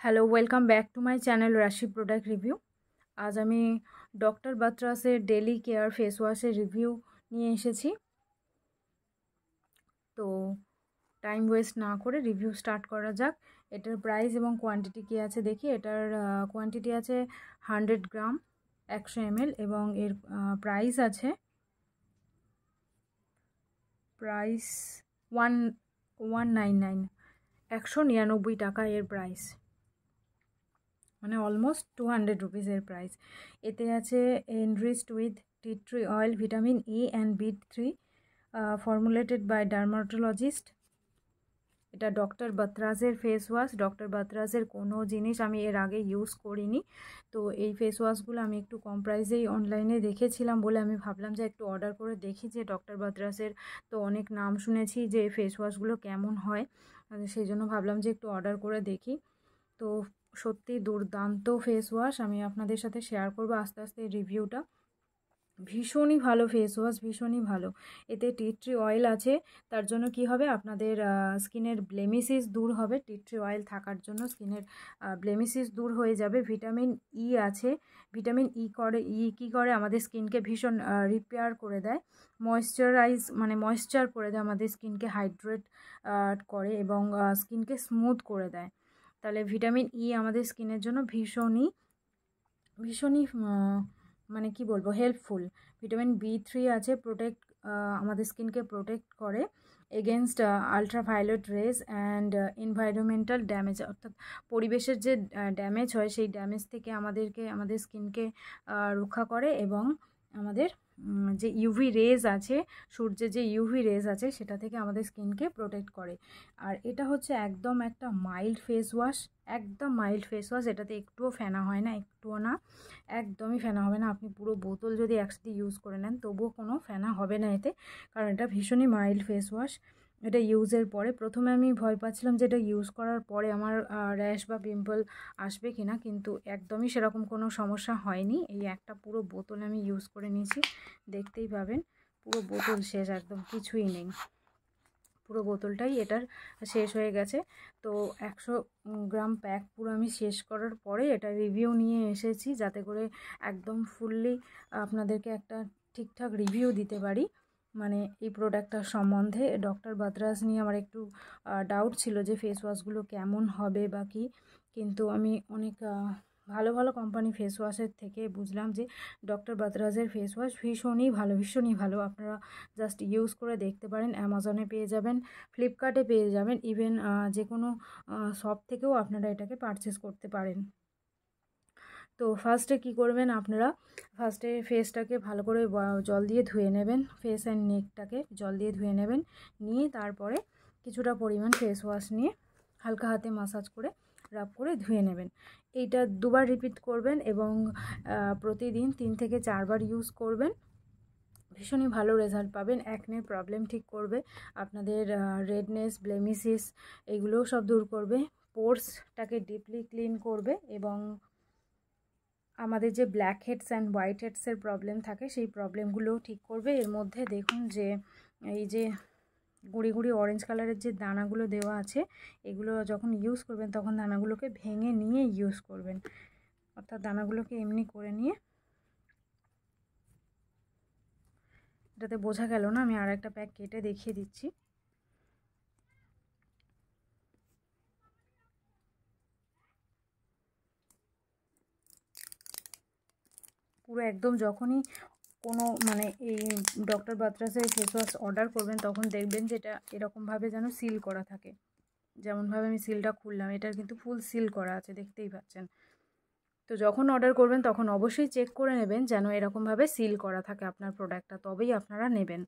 Hello, welcome back to my channel Rashi product review. আজ আমি doctor বাত্রাসের ডেলি কেয়ার ফেস ওয়াশের রিভিউ নিয়ে এসেছি। তো টাইম ওয়েস্ট না করে রিভিউ স্টার্ট করা যাক। এটার প্রাইস এবং কোয়ান্টিটি কী আছে দেখি। এটার কোয়ান্টিটি আছে 100 গ্রাম 100 ml এবং এর প্রাইস আছে ওয়ান 199 199 টাকা এর প্রাইস, মানে অলমোস্ট 200 রুপিসের প্রাইস। এতে আছে enriched with tea tree oil, vitamin E and বি3, ফর্মুলেটেড বাই ডার্মাটোলজিস্ট। এটা ডক্টর বাত্রাসের ফেস ওয়াশ। ডক্টর বাত্রাসের কোনো জিনিস আমি এর আগে ইউজ করিনি, তো এই ফেস ওয়াশগুলো আমি একটু কম প্রাইসেই অনলাইনে দেখেছিলাম বলে আমি ভাবলাম যে একটু অর্ডার করে দেখি, যে ডক্টর বাত্রাসের তো অনেক নাম শুনেছি যে ফেস ওয়াশগুলো কেমন হয়, সেই জন্য ভাবলাম যে একটু অর্ডার করে দেখি। তো সত্যি দুর্দান্ত ফেস ওয়াশ, আমি আপনাদের সাথে শেয়ার করবো আস্তে আস্তে রিভিউটা। ভীষণই ভালো ফেস ওয়াশ, ভীষণই ভালো। এতে টি ট্রি অয়েল আছে, তার জন্য কি হবে, আপনাদের স্কিনের ব্লেমিসিস দূর হবে। টি ট্রি অয়েল থাকার জন্য স্কিনের ব্লেমিসিস দূর হয়ে যাবে। ভিটামিন ই আছে। ভিটামিন ই কী করে, আমাদের স্কিনকে ভীষণ রিপেয়ার করে দেয়, ময়েশ্চার করে দেয়, আমাদের স্কিনকে হাইড্রেট করে এবং স্কিনকে স্মুথ করে দেয়। তাহলে ভিটামিন ই আমাদের স্কিনের জন্য ভীষণই ভীষণই মানে কি বলবো, হেল্পফুল। ভিটামিন বি3 আছে, আমাদের স্কিনকে প্রোটেক্ট করে against ultraviolet rays and environmental damage, অর্থাৎ পরিবেশের যে ড্যামেজ হয় সেই ড্যামেজ থেকে আমাদের স্কিনকে রক্ষা করে এবং আমাদের যে ইউভি রেজ আছে, সূর্যের যে ইউভি রেজ আছে সেটা থেকে আমাদের স্কিনকে প্রোটেক্ট করে। আর এটা হচ্ছে একদম একটা মাইল্ড ফেস ওয়াশ, একদম মাইল্ড ফেস ওয়াশ। এটাতে একটুও ফেনা হয় না, একটুও না, একদমই ফেনা হবে না। আপনি পুরো বোতল যদি একসাথে ইউজ করে নেন তবুও কোনো ফেনা হবে না এতে, কারণ এটা ভীষণই মাইল্ড ফেস ওয়াশ। এটা ইউজের পরে প্রথমে আমি ভয় পাচ্ছিলাম যে এটা ইউজ করার পরে আমার র্যাশ বা পিম্পল আসবে কিনা, কিন্তু একদমই সেরকম কোনো সমস্যা হয়নি। এই একটা পুরো বোতল আমি ইউজ করে নিয়েছি, দেখতেই পাবেন পুরো বোতল শেষ, একদম কিছুই নেই, পুরো বোতলটাই এটার শেষ হয়ে গেছে। তো 100 গ্রাম প্যাক পুরো আমি শেষ করার পরে এটা রিভিউ নিয়ে এসেছি, যাতে করে একদম ফুললি আপনাদেরকে একটা ঠিকঠাক রিভিউ দিতে পারি, মানে এই প্রোডাক্টটার সম্বন্ধে। ডক্টর বাত্রাস নিয়ে আমার একটু ডাউট ছিল যে ফেস ওয়াশগুলো কেমন হবে বা কী, কিন্তু আমি অনেক ভালো ভালো কোম্পানি ফেস ওয়াশের থেকে বুঝলাম যে ডক্টর বাত্রাসের ফেস ওয়াশ ভীষণই ভালো, ভীষণই ভালো। আপনারা জাস্ট ইউজ করে দেখতে পারেন। অ্যামাজনে পেয়ে যাবেন, ফ্লিপকার্টে পেয়ে যাবেন, ইভেন যে কোনো শপ থেকেও আপনারা এটাকে পারচেস করতে পারেন। তো ফার্স্টে কি করবেন আপনারা, ফার্স্টে ফেসটাকে ভালো করে জল দিয়ে ধুয়ে নেবেন, ফেস অ্যান্ড নেকটাকে জল দিয়ে ধুয়ে নেবেন, নিয়ে তারপরে কিছুটা পরিমাণ ফেস ওয়াশ নিয়ে হালকা হাতে মাসাজ করে রাব করে ধুয়ে নেবেন। এইটা দুবার রিপিট করবেন এবং প্রতিদিন 3 থেকে 4 বার ইউজ করবেন। ভীষণই ভালো রেজাল্ট পাবেন। অ্যাকনের প্রবলেম ঠিক করবে, আপনাদের রেডনেস, ব্লেমিসিস এগুলোও সব দূর করবে, পোর্সটাকে ডিপলি ক্লিন করবে এবং আমাদের যে ব্ল্যাক হেডস অ্যান্ড হোয়াইট হেডসের প্রবলেম থাকে সেই প্রবলেমগুলোও ঠিক করবে। এর মধ্যে দেখুন যে এই যে গুঁড়ি গুঁড়ি অরেঞ্জ কালারের যে দানাগুলো দেওয়া আছে, এগুলো যখন ইউজ করবেন তখন দানাগুলোকে ভেঙে নিয়ে ইউজ করবেন, অর্থাৎ দানাগুলোকে এমনি করে নিয়ে। এটাতে বোঝা গেল না, আমি আর একটা প্যাক কেটে দেখিয়ে দিচ্ছি। পুরো একদম যখনই কোনো মানে এই ডক্টর বাত্রাসের ফেস ওয়াশ অর্ডার করবেন তখন দেখবেন যে এটা এরকমভাবে যেন সিল করা থাকে, যেমনভাবে আমি সিলটা খুললাম, এটার কিন্তু ফুল সিল করা আছে, দেখতেই পাচ্ছেন। তো যখন অর্ডার করবেন তখন অবশ্যই চেক করে নেবেন যেন এরকমভাবে সিল করা থাকে আপনার প্রোডাক্টটা, তবেই আপনারা নেবেন।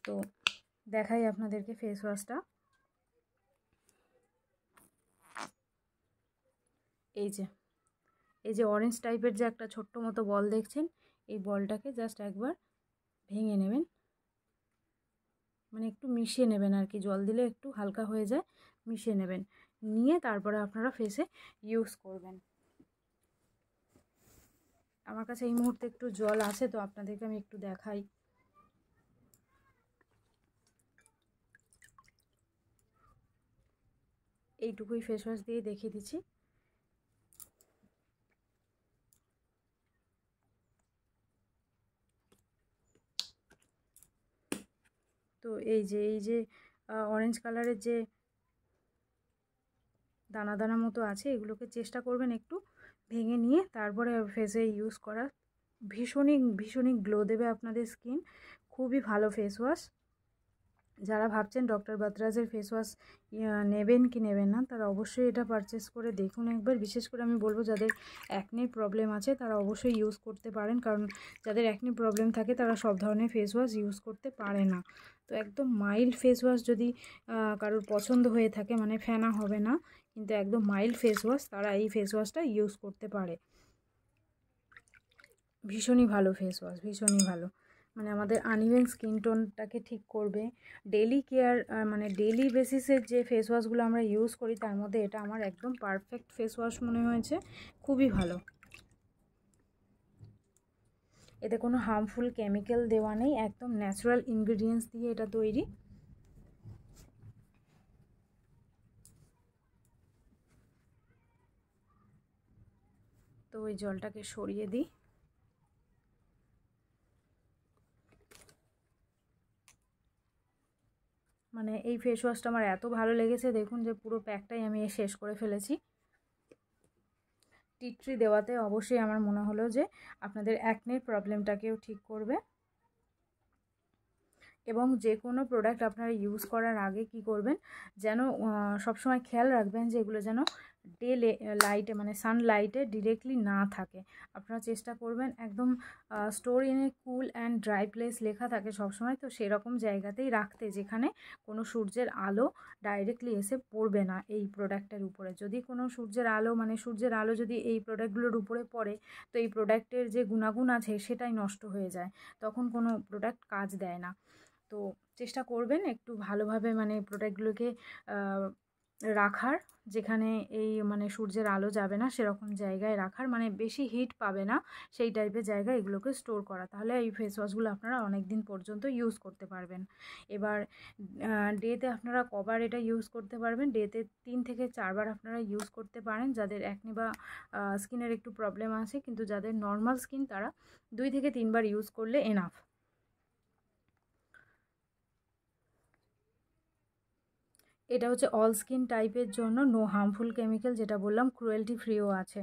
তো দেখাই আপনাদেরকে ফেস ওয়াশটা। এই যে অরেঞ্জ টাইপের যে একটা ছোট্ট মতো বল দেখছেন, এই বলটাকে জাস্ট একবার ভেঙে নেবেন, মানে একটু মিশিয়ে নেবেন আর কি, জল দিলে একটু হালকা হয়ে যায়, মিশিয়ে নেবেন, নিয়ে তারপরে আপনারা ফেসে ইউজ করবেন। আমার কাছে এই মুহূর্তে একটু জল আছে, তো আপনাদেরকে আমি একটু দেখাই। এইটুকুই ফেস ওয়াশ দিয়ে দেখিয়ে দিচ্ছি। তো এই যে অরেঞ্জ কালারের যে দানা দানা মতো আছে এগুলোকে চেষ্টা করবেন একটু ভেঙে নিয়ে তারপরে ফেসে ইউজ করা। ভীষণই গ্লো দেবে আপনাদের স্কিন। খুবই ভালো ফেস ওয়াশ। যারা ভাবছেন ডক্টর বাতরাজের ফেস ওয়াশ নেবেন কি নেবেন না, তারা অবশ্যই এটা পারচেস করে দেখুন একবার। বিশেষ করে আমি বলবো যাদের অ্যাকনির প্রবলেম আছে তারা অবশ্যই ইউজ করতে পারেন, কারণ যাদের অ্যাকনি প্রবলেম থাকে তারা সব ধরনের ফেস ওয়াশ ইউজ করতে পারে না। তো একদম মাইল্ড ফেস ওয়াশ যদি কারোর পছন্দ হয়ে থাকে, মানে ফেনা হবে না কিন্তু একদম মাইল্ড ফেস ওয়াশ, তারা এই ফেস ওয়াশটা ইউজ করতে পারে। ভীষণই ভালো ফেস ওয়াশ, ভীষণই ভালো। মানে আমাদের আনইভেন স্কিন টোনটাকে ঠিক করবে। ডেলি কেয়ার মানে ডেলি বেসিসের যে ফেস ওয়াশগুলো আমরা ইউজ করি তার মধ্যে এটা আমার একদম পারফেক্ট ফেস ওয়াশ মনে হয়েছে। খুবই ভালো। এতে কোনো হার্মফুল কেমিক্যাল দেওয়া নেই, একদম ন্যাচারাল ইনগ্রেডিয়েন্টস দিয়ে এটা তৈরি। তো ওই জলটাকে সরিয়ে দিই। মানে এই ফেস ওয়াশটা আমার এত ভালো লেগেছে, দেখুন যে পুরো প্যাকটাই আমি শেষ করে ফেলেছি। টি ট্রি দেওয়াতে অবশ্যই আমার মনে হলো যে আপনাদের অ্যাকনির প্রবলেমটাকেও ঠিক করবে। এবং যে কোনো প্রোডাক্ট আপনারা ইউজ করার আগে কি করবেন, যেন সবসময় খেয়াল রাখবেন যে এগুলো যেন ডে লাইটে মানে সানলাইটে ডিরেক্টলি না থাকে। আপনারা চেষ্টা করবেন একদম store in a cool and dry place লেখা থাকে সবসময়, তো সেরকম জায়গাতেই রাখতে যেখানে কোনো সূর্যের আলো ডাইরেক্টলি এসে পড়বে না এই প্রোডাক্টের উপরে। যদি কোনো সূর্যের আলো যদি এই প্রোডাক্টগুলোর উপরে পড়ে, তো এই প্রোডাক্টের যে গুণাগুণ আছে সেটাই নষ্ট হয়ে যায়, তখন কোনো প্রোডাক্ট কাজ দেয় না। তো চেষ্টা করবেন একটু ভালোভাবে মানে প্রোডাক্টগুলোকে রাখার, যেখানে এই মানে সূর্যের আলো যাবে না সেরকম জায়গায় রাখার, মানে বেশি হিট পাবে না সেই টাইপের জায়গায় এগুলোকে স্টোর করা। তাহলে এই ফেস ওয়াশগুলো আপনারা অনেক দিন পর্যন্ত ইউজ করতে পারবেন। এবার ডেতে আপনারা কবার এটা ইউজ করতে পারবেন, ডেতে 3 থেকে 4 বার আপনারা ইউজ করতে পারেন যাদের অ্যাকনি বা স্কিনের একটু প্রবলেম আছে। কিন্তু যাদের নর্মাল স্কিন তারা 2 থেকে 3 বার ইউজ করলে এনাফ। এটা হচ্ছে অল স্কিন টাইপের জন্য, নো হার্মফুল কেমিক্যাল, যেটা বললাম ক্রুয়েলটি ফ্রিও আছে,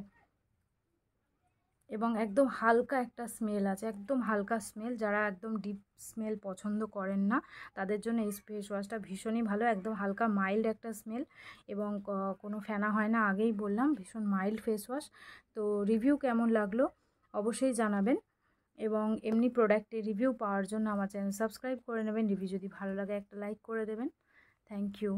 এবং একদম হালকা একটা স্মেল আছে, একদম হালকা স্মেল। যারা একদম ডিপ স্মেল পছন্দ করেন না তাদের জন্য এই ফেস ওয়াশটা ভীষণই ভালো। একদম হালকা মাইল্ড একটা স্মেল এবং কোনো ফেনা হয় না, আগেই বললাম ভীষণ মাইল্ড ফেস ওয়াশ। তো রিভিউ কেমন লাগলো অবশ্যই জানাবেন, এবং এমনি প্রোডাক্টের রিভিউ পাওয়ার জন্য আমার চ্যানেল সাবস্ক্রাইব করে নেবেন। রিভিউ যদি ভালো লাগে একটা লাইক করে দেবেন। Thank you.